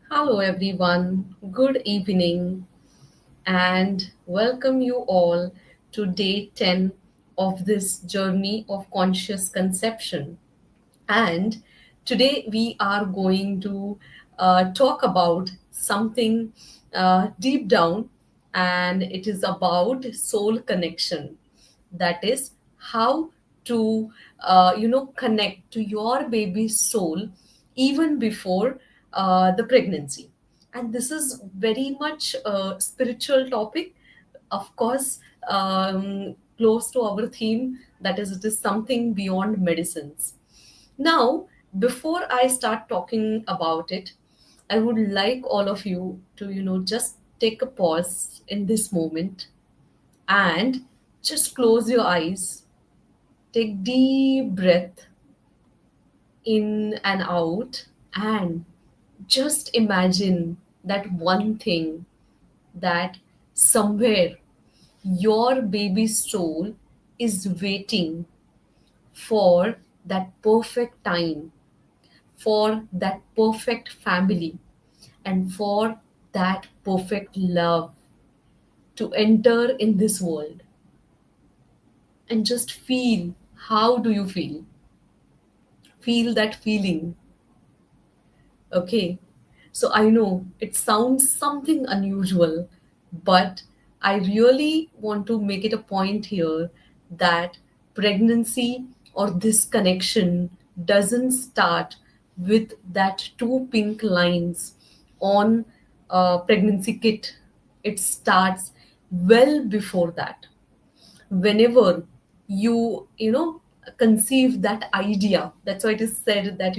Hello, everyone. Good evening, and welcome you all to day 10 of this journey of conscious conception. And today we are going to talk about something deep down, and it is about soul connection. That is how to, connect to your baby's soul even before the pregnancy. And this is very much a spiritual topic, of course, close to our theme, that is, it is something beyond medicines. Now, before I start talking about it, I would like all of you to, just take a pause in this moment and just close your eyes, take deep breath in and out, and just imagine that one thing that somewhere your baby's soul is waiting for that perfect time, for that perfect family, and for that perfect love to enter in this world. And just feel, how do you feel? Feel that feeling. Okay. So I know it sounds something unusual, but I really want to make it a point here that pregnancy or this connection doesn't start with that two pink lines on a pregnancy kit. It starts well before that. Whenever you conceive that idea, that's why it is said that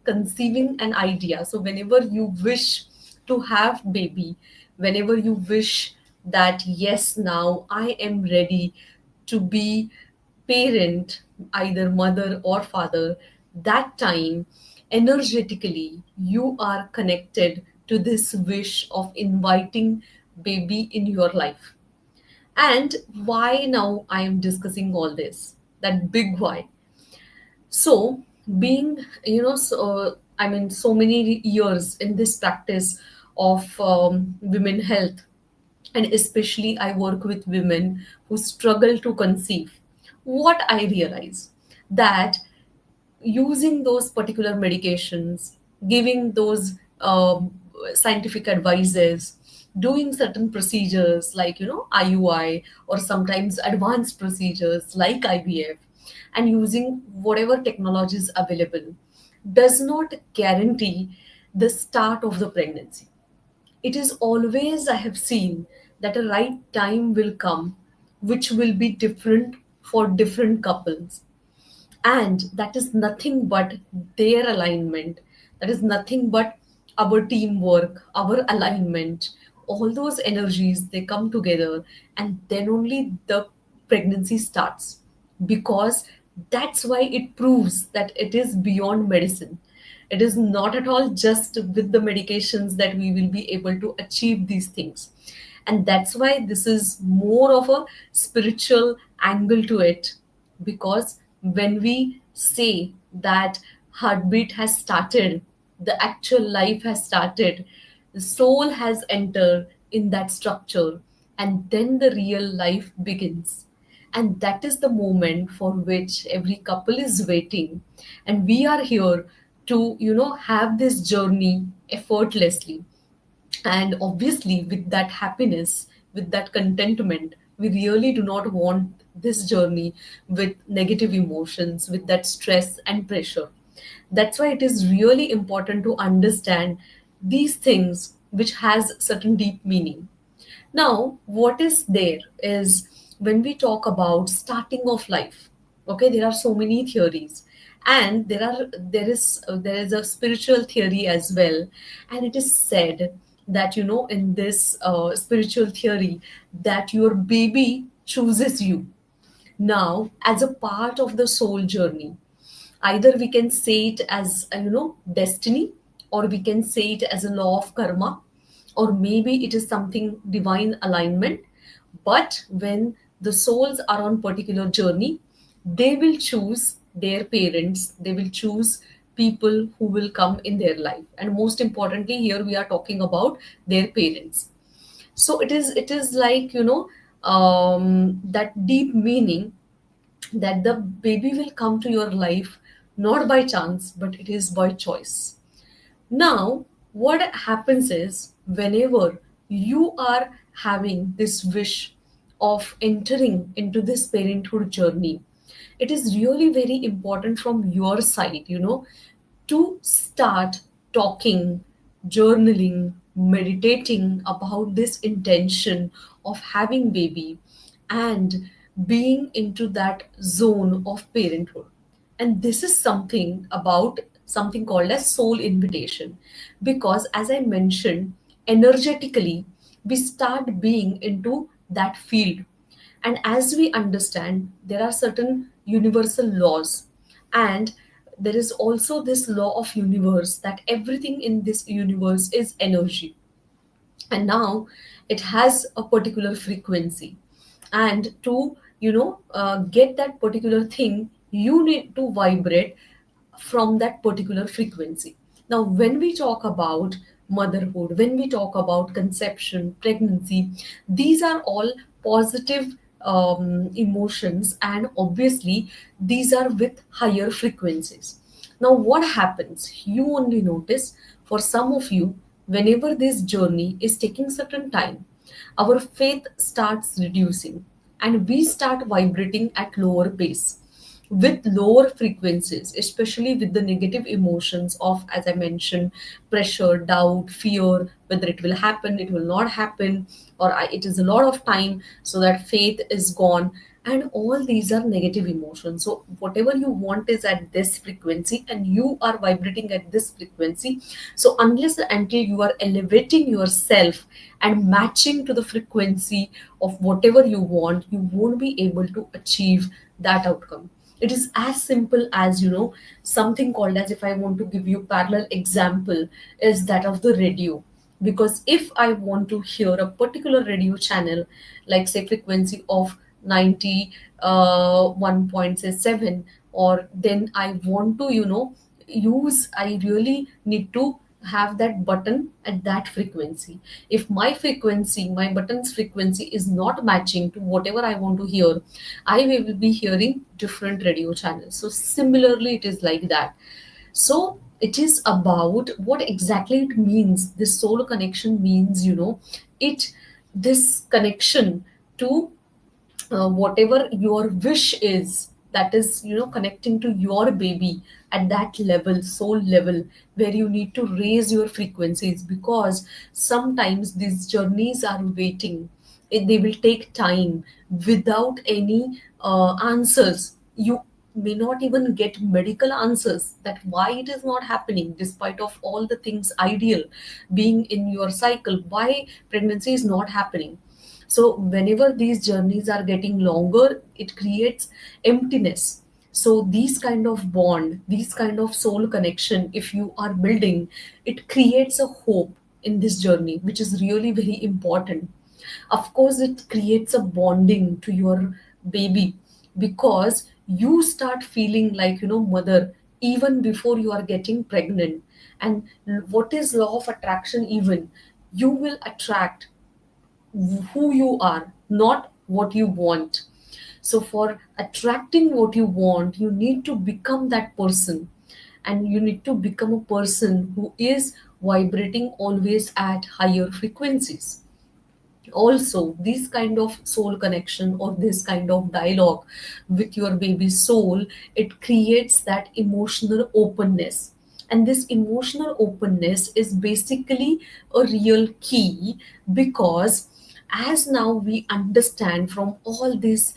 conceiving an idea. So whenever you wish to have baby, whenever you wish that yes, now I am ready to be parent, either mother or father, that time energetically you are connected to this wish of inviting baby in your life. And why now I am discussing all this? That big why. So, being, so many years in this practice of women health, and especially I work with women who struggle to conceive. What I realize that using those particular medications, giving those scientific advices, doing certain procedures like IUI, or sometimes advanced procedures like IVF, and using whatever technologies available does not guarantee the start of the pregnancy. It is always, I have seen, that a right time will come which will be different for different couples, and that is nothing but their alignment, that is nothing but our teamwork, our alignment. All those energies, they come together, and then only the pregnancy starts, because that's why it proves that it is beyond medicine. It is not at all just with the medications that we will be able to achieve these things. And that's why this is more of a spiritual angle to it, because when we say that heartbeat has started, the actual life has started, the soul has entered in that structure, and then the real life begins. And that is the moment for which every couple is waiting. And we are here to, have this journey effortlessly, and obviously with that happiness, with that contentment. We really do not want this journey with negative emotions, with that stress and pressure. That's why it is really important to understand these things which has certain deep meaning. Now, what is there is, when we talk about starting of life, okay, there are so many theories, and there is a spiritual theory as well. And it is said that in this spiritual theory, that your baby chooses you now as a part of the soul journey. Either we can say it as destiny, or we can say it as a law of karma, or maybe it is something divine alignment. But when the souls are on particular journey, they will choose their parents, they will choose people who will come in their life, and most importantly here we are talking about their parents. So it is like, that deep meaning that the baby will come to your life not by chance, but it is by choice. Now, what happens is whenever you are having this wish of entering into this parenthood journey, it is really very important from your side, to start talking, journaling, meditating about this intention of having baby and being into that zone of parenthood. And this is something about something called as soul invitation, because as I mentioned, energetically we start being into that field. And as we understand, there are certain universal laws, and there is also this law of universe that everything in this universe is energy, and now it has a particular frequency. And to get that particular thing, you need to vibrate from that particular frequency. Now when we talk about motherhood, when we talk about conception, pregnancy, these are all positive emotions, and obviously these are with higher frequencies. Now what happens, you only notice, for some of you, whenever this journey is taking certain time, our faith starts reducing and we start vibrating at lower pace with lower frequencies, especially with the negative emotions of, as I mentioned, pressure, doubt, fear, whether it will happen, it will not happen, or it is a lot of time, so that faith is gone. And all these are negative emotions. So whatever you want is at this frequency and you are vibrating at this frequency. So unless and until you are elevating yourself and matching to the frequency of whatever you want, you won't be able to achieve that outcome. It is as simple as, something called as, if I want to give you parallel example, is that of the radio. Because if I want to hear a particular radio channel, like say frequency of 90 1.7, or then I want to use, I really need to have that button at that frequency. If my frequency, my button's frequency is not matching to whatever I want to hear, I will be hearing different radio channels. So similarly it is like that. So it is about what exactly it means. This soul connection means, it this connection to whatever your wish is, that is connecting to your baby at that level, soul level, where you need to raise your frequencies, because sometimes these journeys are waiting. They will take time without any answers. You may not even get medical answers that why it is not happening, despite of all the things ideal being in your cycle, why pregnancy is not happening. So whenever these journeys are getting longer, it creates emptiness. So these kind of bond, these kind of soul connection, if you are building, it creates a hope in this journey, which is really very important. Of course, it creates a bonding to your baby, because you start feeling like, mother, even before you are getting pregnant. And what is law of attraction? Even you will attract who you are, not what you want. So, for attracting what you want, you need to become that person, and you need to become a person who is vibrating always at higher frequencies. Also, this kind of soul connection or this kind of dialogue with your baby's soul, it creates that emotional openness. And this emotional openness is basically a real key, because as now we understand from all these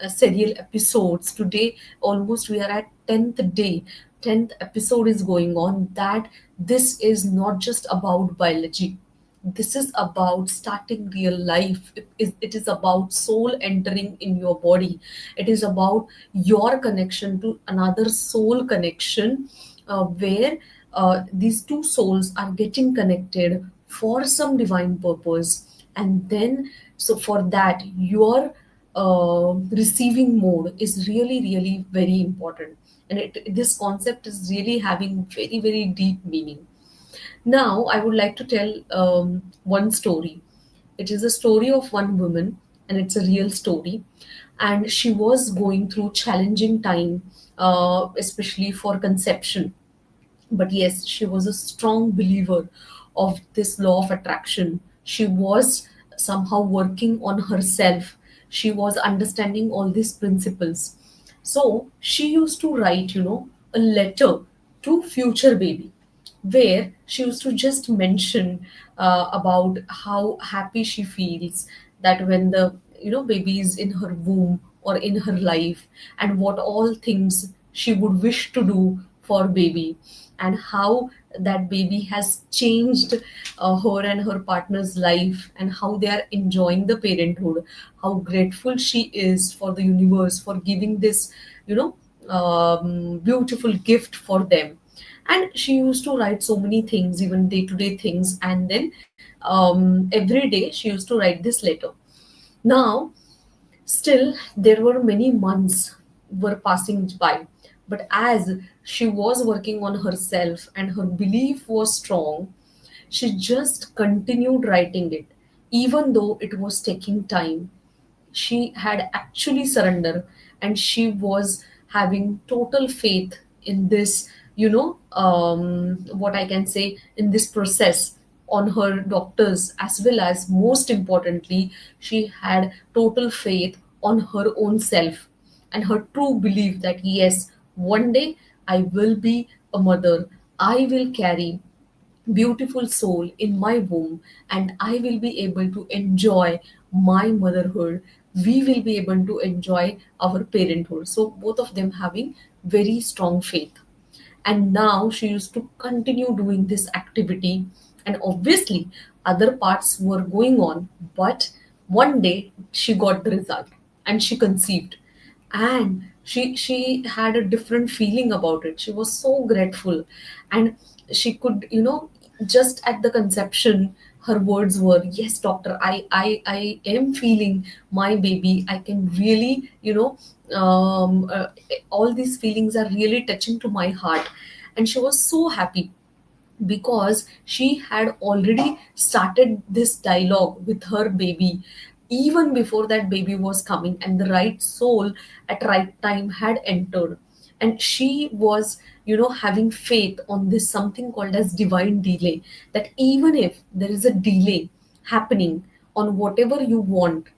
serial episodes, today almost we are at 10th day, 10th episode is going on, that this is not just about biology, this is about starting real life. It is about soul entering in your body. It is about your connection to another soul connection, where these two souls are getting connected for some divine purpose. And then, so for that, your receiving mode is really, really very important. And this concept is really having very, very deep meaning. Now, I would like to tell one story. It is a story of one woman, and it's a real story. And she was going through challenging time, especially for conception. But yes, she was a strong believer of this law of attraction. She was somehow working on herself. She was understanding all these principles. So she used to write, a letter to future baby, where she used to just mention about how happy she feels that when the baby is in her womb or in her life, and what all things she would wish to do for baby, and how that baby has changed her and her partner's life, and how they are enjoying the parenthood, how grateful she is for the universe for giving this you know beautiful gift for them. And she used to write so many things, even day to day things, and then every day she used to write this letter. Now, still, there were many months were passing by, but as she was working on herself and her belief was strong, she just continued writing it, even though it was taking time. She had actually surrendered, and she was having total faith in this, what I can say, in this process, on her doctors, as well as most importantly, she had total faith on her own self and her true belief that yes, one day I will be a mother. I will carry beautiful soul in my womb, and I will be able to enjoy my motherhood. We will be able to enjoy our parenthood. So both of them having very strong faith. And now she used to continue doing this activity, and obviously other parts were going on, but one day she got the result and she conceived. And she had a different feeling about it. She was so grateful. And she could, just at the conception, her words were, yes doctor, I am feeling my baby. I can really, all these feelings are really touching to my heart. And she was so happy because she had already started this dialogue with her baby even before that baby was coming, and the right soul at right time had entered. And she was, having faith on this something called as divine delay, that even if there is a delay happening on whatever you want,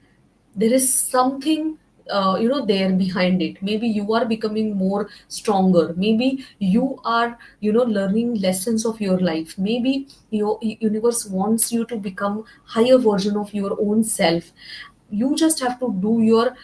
there is something, there behind it. Maybe you are becoming more stronger, maybe you are, learning lessons of your life, maybe your universe wants you to become higher version of your own self. You just have to do your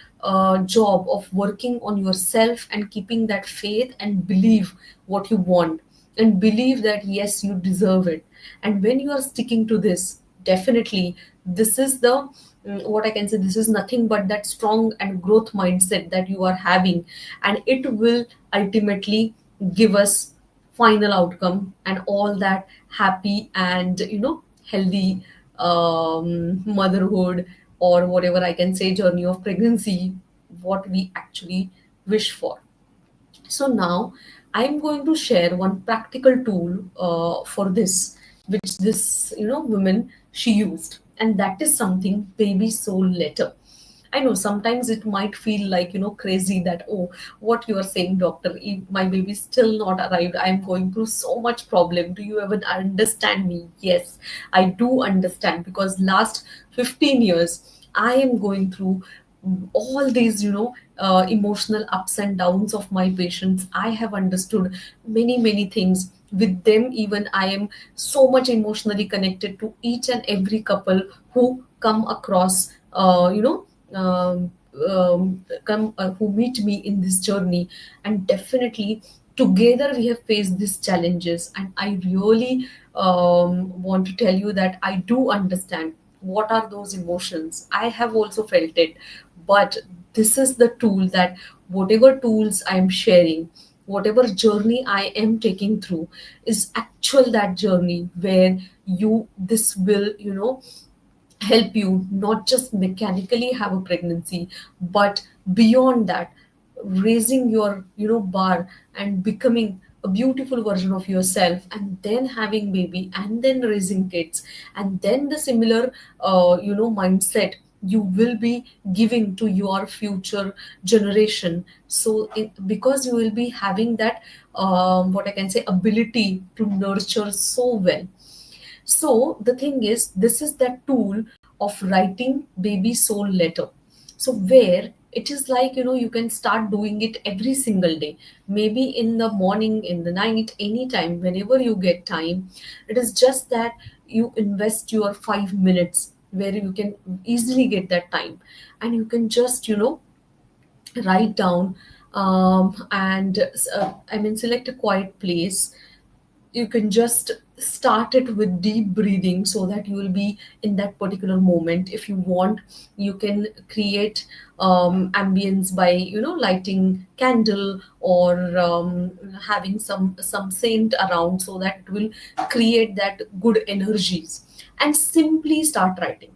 job of working on yourself and keeping that faith and believe what you want, and believe that yes, you deserve it. And when you are sticking to this, definitely this is the, what I can say, this is nothing but that strong and growth mindset that you are having, and it will ultimately give us final outcome and all that happy and, healthy motherhood, or whatever I can say, journey of pregnancy, what we actually wish for. So now I'm going to share one practical tool for this, which this, woman she used, and that is something baby soul letter. I know sometimes it might feel like, crazy that, oh, what you are saying, doctor, if my baby is still not arrived, I'm going through so much problem. Do you even understand me? Yes, I do understand, because last 15 years I am going through all these, emotional ups and downs of my patients. I have understood many, many things with them. Even I am so much emotionally connected to each and every couple who come across, come who meet me in this journey. And definitely together we have faced these challenges, and I really want to tell you that I do understand what are those emotions. I have also felt it. But this is the tool that, whatever tools I am sharing, whatever journey I am taking through, is actual that journey where you this will, help you not just mechanically have a pregnancy, but beyond that, raising your bar and becoming a beautiful version of yourself, and then having baby, and then raising kids, and then the similar mindset you will be giving to your future generation. So because you will be having that what I can say, ability to nurture so well. So the thing is, this is that tool of writing baby soul letter. So where it is like, you can start doing it every single day, maybe in the morning, in the night, anytime, whenever you get time. It is just that you invest your 5 minutes where you can easily get that time, and you can just, write down, and I mean, select a quiet place. You can just start it with deep breathing so that you will be in that particular moment. If you want, you can create ambience by, lighting candle, or having some scent around, so that it will create that good energies, and simply start writing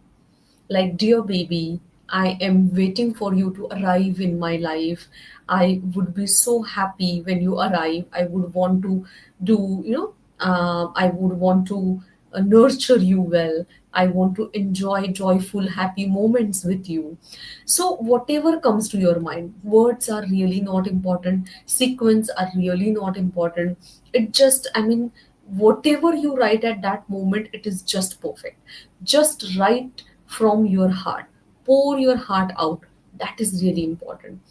like, dear baby, I am waiting for you to arrive in my life. I would be so happy when you arrive. I would want to do, I would want to nurture you well. I want to enjoy joyful, happy moments with you. So, whatever comes to your mind, words are really not important, sequence are really not important. It just, I mean, whatever you write at that moment, it is just perfect. Just write from your heart, pour your heart out. That is really important.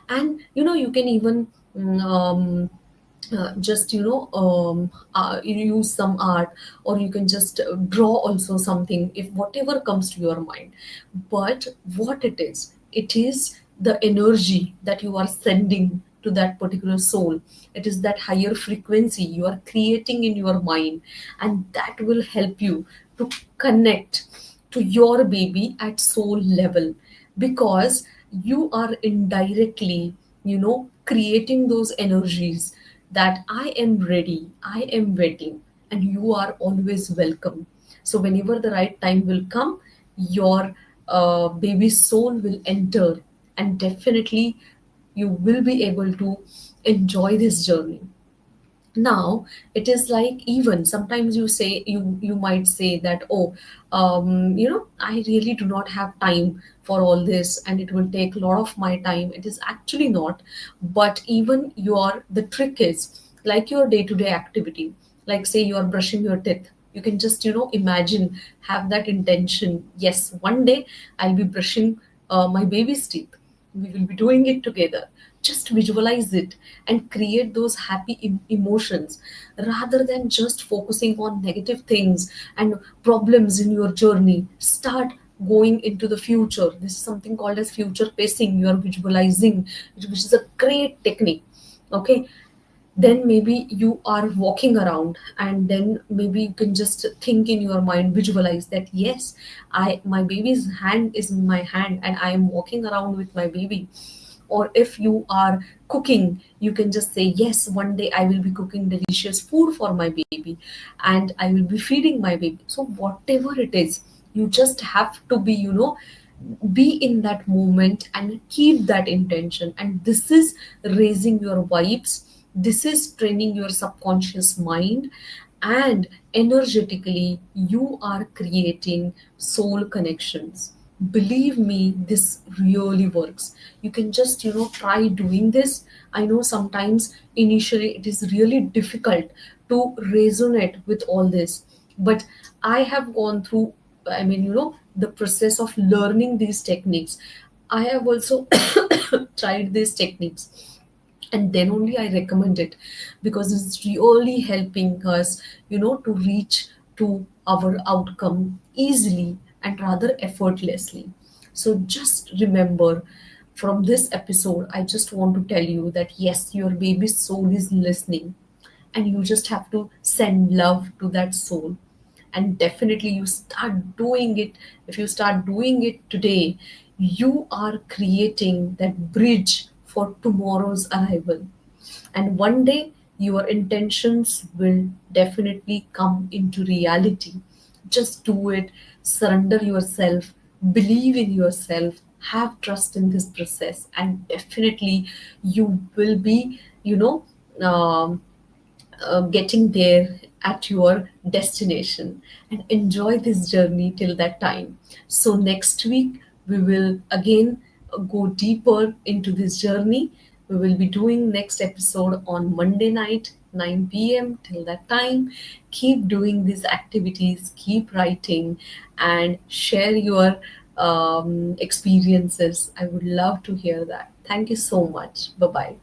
And you can even just you use some art, or you can just draw also something, if whatever comes to your mind. But what it is the energy that you are sending to that particular soul. It is that higher frequency you are creating in your mind, and that will help you to connect to your baby at soul level, because you are indirectly, creating those energies, that I am ready, I am waiting, and you are always welcome. So whenever the right time will come, your baby's soul will enter, and definitely you will be able to enjoy this journey. Now it is like, even sometimes you might say that, oh, I really do not have time for all this, and it will take a lot of my time. It is actually not. But even the trick is like your day to day activity. Like, say you are brushing your teeth, you can just, imagine, have that intention, yes, one day I'll be brushing my baby's teeth. We will be doing it together. Just visualize it and create those happy emotions, rather than just focusing on negative things and problems in your journey. Start going into the future. This is something called as future pacing. You are visualizing, which is a great technique. Okay, then maybe you are walking around, and then maybe you can just think in your mind, visualize that, yes, my baby's hand is in my hand, and I am walking around with my baby. Or if you are cooking, you can just say, yes, one day I will be cooking delicious food for my baby, and I will be feeding my baby. So whatever it is, you just have to be, be in that moment and keep that intention. And this is raising your vibes, this is training your subconscious mind, and energetically you are creating soul connections. Believe me, this really works. You can just, try doing this. I know sometimes initially it is really difficult to resonate with all this, but I have gone through, I mean, the process of learning these techniques. I have also tried these techniques, and then only I recommend it, because it's really helping us, to reach to our outcome easily and rather effortlessly. So just remember, from this episode, I just want to tell you that yes, your baby's soul is listening, and you just have to send love to that soul. And definitely you start doing it. If you start doing it today, you are creating that bridge for tomorrow's arrival. And one day your intentions will definitely come into reality. Just do it, surrender yourself, believe in yourself, have trust in this process, and definitely you will be, um, getting there at your destination, and enjoy this journey till that time. So next week we will again go deeper into this journey. We will be doing next episode on Monday night 9 p.m. Till that time, keep doing these activities, keep writing, and share your experiences. I would love to hear that. Thank you so much. Bye bye.